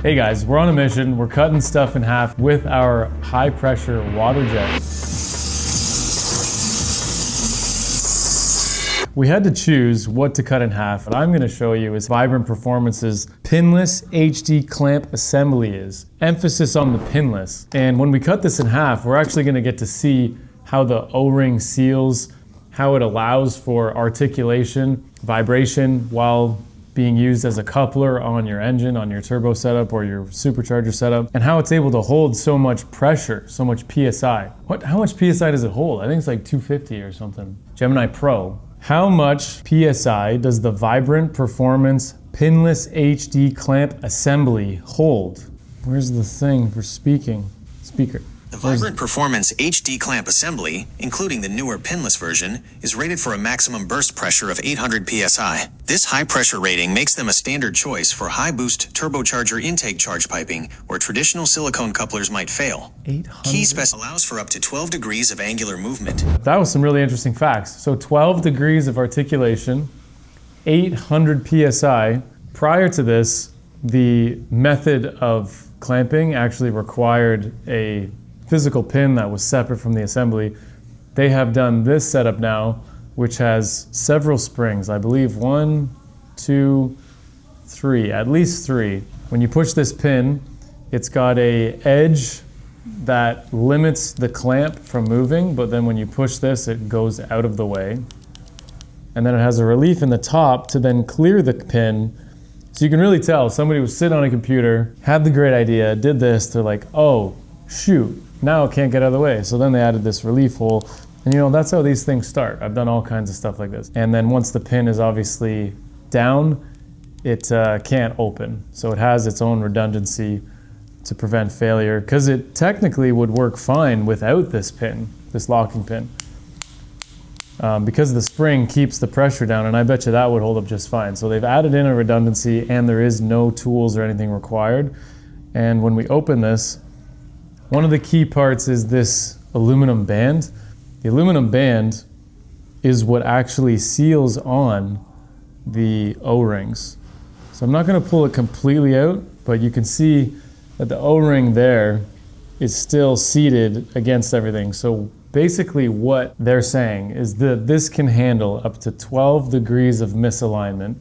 Hey guys, we're on a mission. We're cutting stuff in half with our high pressure water jet. We had to choose what to cut in half. What I'm going to show you is Vibrant Performance's pinless HD clamp assembly is. Emphasis on the pinless. And when we cut this in half, we're actually going to get to see how the O-ring seals, how it allows for articulation, vibration while being used as a coupler on your engine, on your turbo setup or your supercharger setup, and how it's able to hold so much pressure, so much PSI. How much PSI does it hold? I think it's like 250 or something. Gemini Pro. How much PSI does the Vibrant Performance Pinless HD Clamp Assembly hold? Where's the thing for speaker? The Vibrant Performance HD Clamp Assembly, including the newer pinless version, is rated for a maximum burst pressure of 800 PSI. This high pressure rating makes them a standard choice for high boost turbocharger intake charge piping where traditional silicone couplers might fail. 800? Key spec allows for up to 12 degrees of angular movement. That was some really interesting facts. So 12 degrees of articulation, 800 PSI. Prior to this, the method of clamping actually required a physical pin that was separate from the assembly. They have done this setup now, which has several springs. I believe 1, 2, 3, at least 3. When you push this pin, it's got a edge that limits the clamp from moving, but then when you push this, it goes out of the way. And then it has a relief in the top to then clear the pin. So you can really tell somebody was sitting on a computer, had the great idea, did this, they're like, oh, shoot, now it can't get out of the way. So then they added this relief hole. And you know, that's how these things start. I've done all kinds of stuff like this. And then once the pin is obviously down, it can't open. So it has its own redundancy to prevent failure, because it technically would work fine without this pin, this locking pin. Because the spring keeps the pressure down, and I bet you that would hold up just fine. So they've added in a redundancy, and there is no tools or anything required. And when we open this, one of the key parts is this aluminum band. The aluminum band is what actually seals on the O-rings. So I'm not going to pull it completely out, but you can see that the O-ring there is still seated against everything. So basically what they're saying is that this can handle up to 12 degrees of misalignment,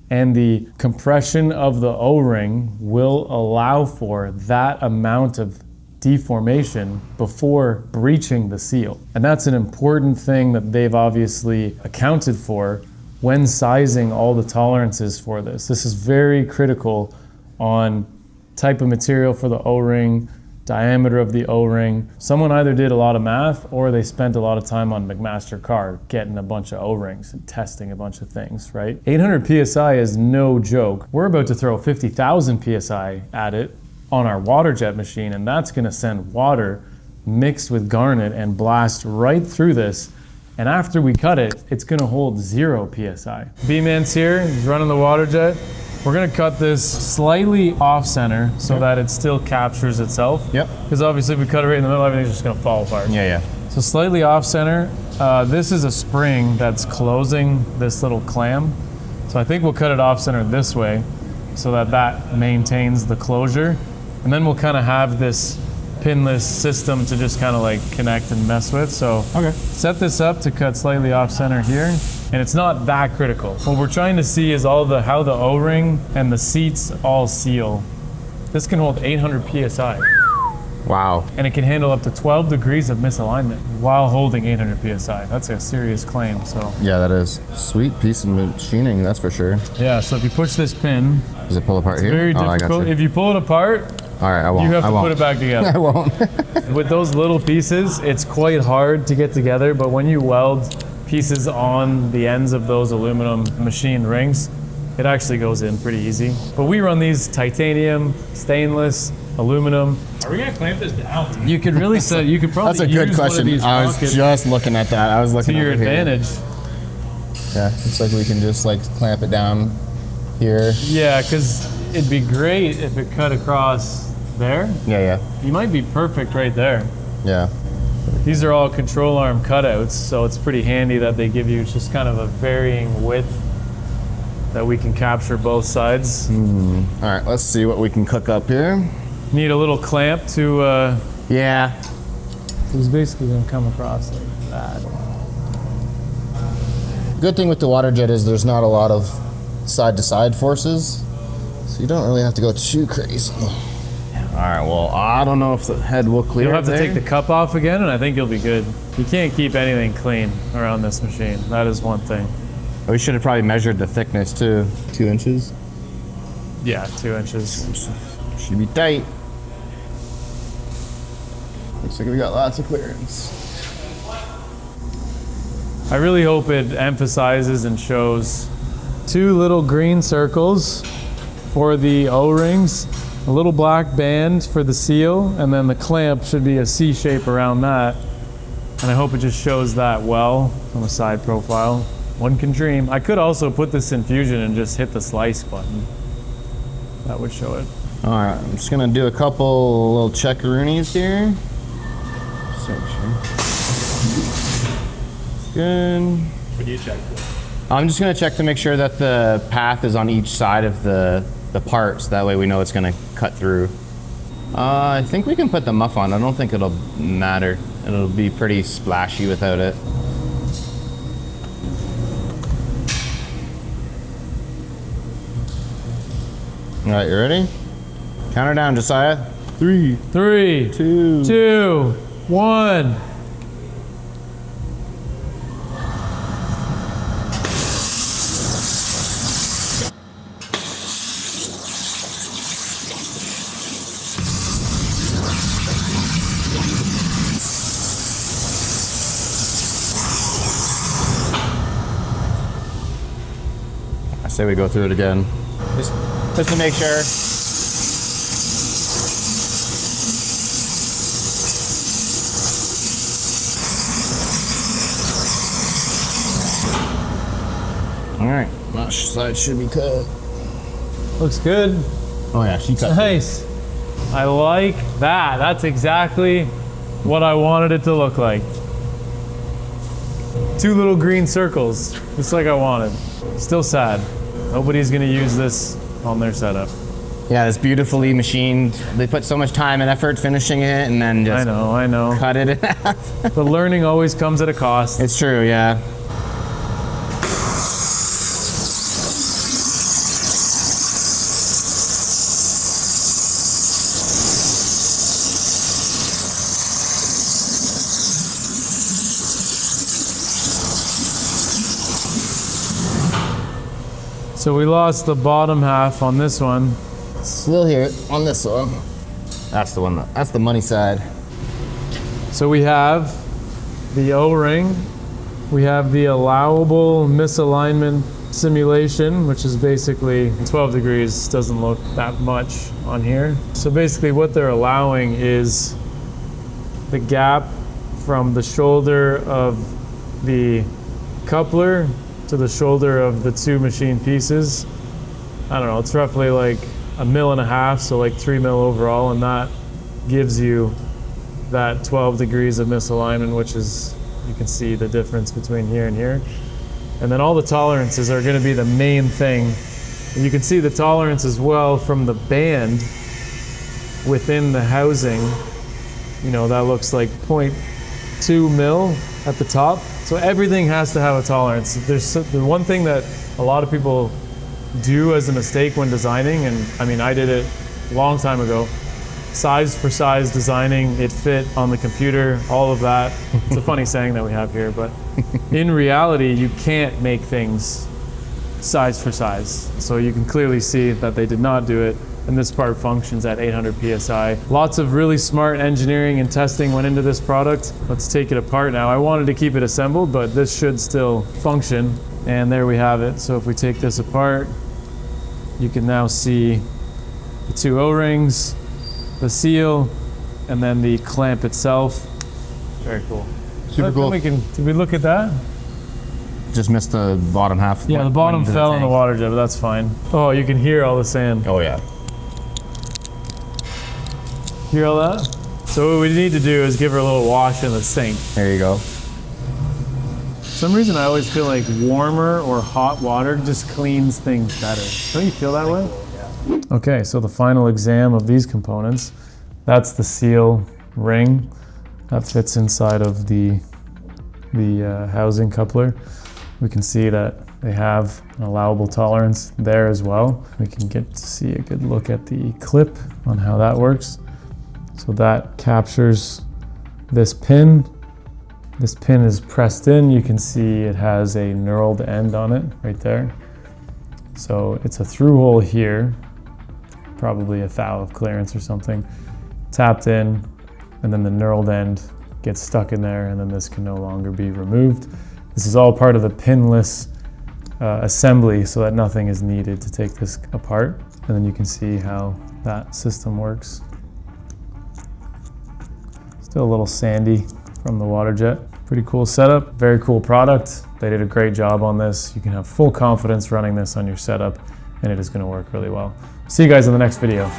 and the compression of the O-ring will allow for that amount of deformation before breaching the seal. And that's an important thing that they've obviously accounted for when sizing all the tolerances for this. This is very critical on type of material for the O-ring, diameter of the O-ring. Someone either did a lot of math or they spent a lot of time on McMaster car getting a bunch of O-rings and testing a bunch of things, right? 800 PSI is no joke. We're about to throw 50,000 PSI at it on our water jet machine, and that's gonna send water mixed with garnet and blast right through this. And after we cut it, it's gonna hold 0 PSI. B-Man's here, he's running the water jet. We're gonna cut this slightly off center so that it still captures itself. Yep. Because obviously if we cut it right in the middle, everything's just gonna fall apart. Yeah. So slightly off center. This is a spring that's closing this little clam. So I think we'll cut it off center this way so that that maintains the closure. And then we'll kind of have this pinless system to just kind of like connect and mess with. So set this up to cut slightly off center here. And it's not that critical. What we're trying to see is how the O-ring and the seats all seal. This can hold 800 PSI. Wow. And it can handle up to 12 degrees of misalignment while holding 800 PSI. That's a serious claim, so. Yeah, that is. Sweet piece of machining, that's for sure. Yeah, so if you push this pin. Does it pull apart here? Very difficult. If you pull it apart, all right, I won't. You have to put it back together. I won't. With those little pieces, it's quite hard to get together, but when you weld pieces on the ends of those aluminum machine rings, it actually goes in pretty easy. But we run these titanium, stainless, aluminum. Are we gonna clamp this down? You could really say, you could probably That's a good use question. One of these I was just looking at that. I was looking to your over here. advantage. Yeah, looks like we can just like clamp it down here. Yeah, because it'd be great if it cut across there. Yeah. You might be perfect right there. Yeah. These are all control arm cutouts, so it's pretty handy that they give you just kind of a varying width that we can capture both sides. All right, let's see what we can cook up here. Need a little clamp to, Yeah. it's basically gonna come across like that. Good thing with the water jet is there's not a lot of side-to-side forces, so you don't really have to go too crazy. All right, well, I don't know if the head will clear. You'll have to there. take the cup off again, and I think you'll be good. You can't keep anything clean around this machine. That is one thing. We should have probably measured the thickness too. 2 inches. Yeah, 2 inches. Should be tight. Looks like we got lots of clearance. I really hope it emphasizes and shows 2 little green circles for the O-rings, a little black band for the seal, and then the clamp should be a C shape around that. And I hope it just shows that well on the side profile. One can dream. I could also put this in Fusion and just hit the slice button. That would show it. All right, I'm just gonna do a couple little checkaroonies here. Just make sure. Good. What do you check for? I'm just gonna check to make sure that the path is on each side of the parts. That way we know it's gonna cut through. I think we can put the muff on. I don't think it'll matter. It'll be pretty splashy without it. All right, you ready? Count her down, Josiah. 3, 3, 2. 2, 1. I say we go through it again. Just to make sure. All right, that side should be cut. Looks good. Oh yeah, she cut. Nice. I like that. That's exactly what I wanted it to look like. 2 little green circles, just like I wanted. Still sad. Nobody's gonna use this on their setup. Yeah, it's beautifully machined. They put so much time and effort finishing it, and then just I know. cut it in half. But learning always comes at a cost. It's true, yeah. So we lost the bottom half on this one. Still here on this one. That's the one. That's the money side. So we have the O-ring. We have the allowable misalignment simulation, which is basically 12 degrees, doesn't look that much on here. So basically what they're allowing is the gap from the shoulder of the coupler to the shoulder of the 2 machine pieces. I don't know, it's roughly like 1.5 mil, so like 3 mil overall, and that gives you that 12 degrees of misalignment, which is, you can see the difference between here and here. And then all the tolerances are going to be the main thing. And you can see the tolerance as well from the band within the housing. You know, that looks like 0.2 mil at the top. So everything has to have a tolerance. There's the one thing that a lot of people do as a mistake when designing, and I mean, I did it a long time ago. Size for size designing, it fit on the computer, all of that. It's a funny saying that we have here, but in reality, you can't make things size for size. So you can clearly see that they did not do it, and this part functions at 800 PSI. Lots of really smart engineering and testing went into this product. Let's take it apart now. I wanted to keep it assembled, but this should still function, and there we have it. So if we take this apart, you can now see the 2 O-rings, the seal, and then the clamp itself. Very cool. Super cool. Did we look at that? Just missed the bottom half. Yeah, the bottom fell in the water jet, but that's fine. Oh, you can hear all the sand. Oh yeah. Hear all that? So what we need to do is give her a little wash in the sink. There you go. some reason I always feel like warmer or hot water just cleans things better. Don't you feel that way? Okay, so the final exam of these components, that's the seal ring that fits inside of the housing coupler. We can see that they have an allowable tolerance there as well. We can get to see a good look at the clip on how that works. So that captures this pin. This pin is pressed in. You can see it has a knurled end on it right there. So it's a through hole here, probably a thou of clearance or something, tapped in, and then the knurled end gets stuck in there, and then this can no longer be removed. This is all part of the pinless assembly, so that nothing is needed to take this apart. And then you can see how that system works. Still a little sandy from the water jet. Pretty cool setup, very cool product. They did a great job on this. You can have full confidence running this on your setup, and it is going to work really well. See you guys in the next video.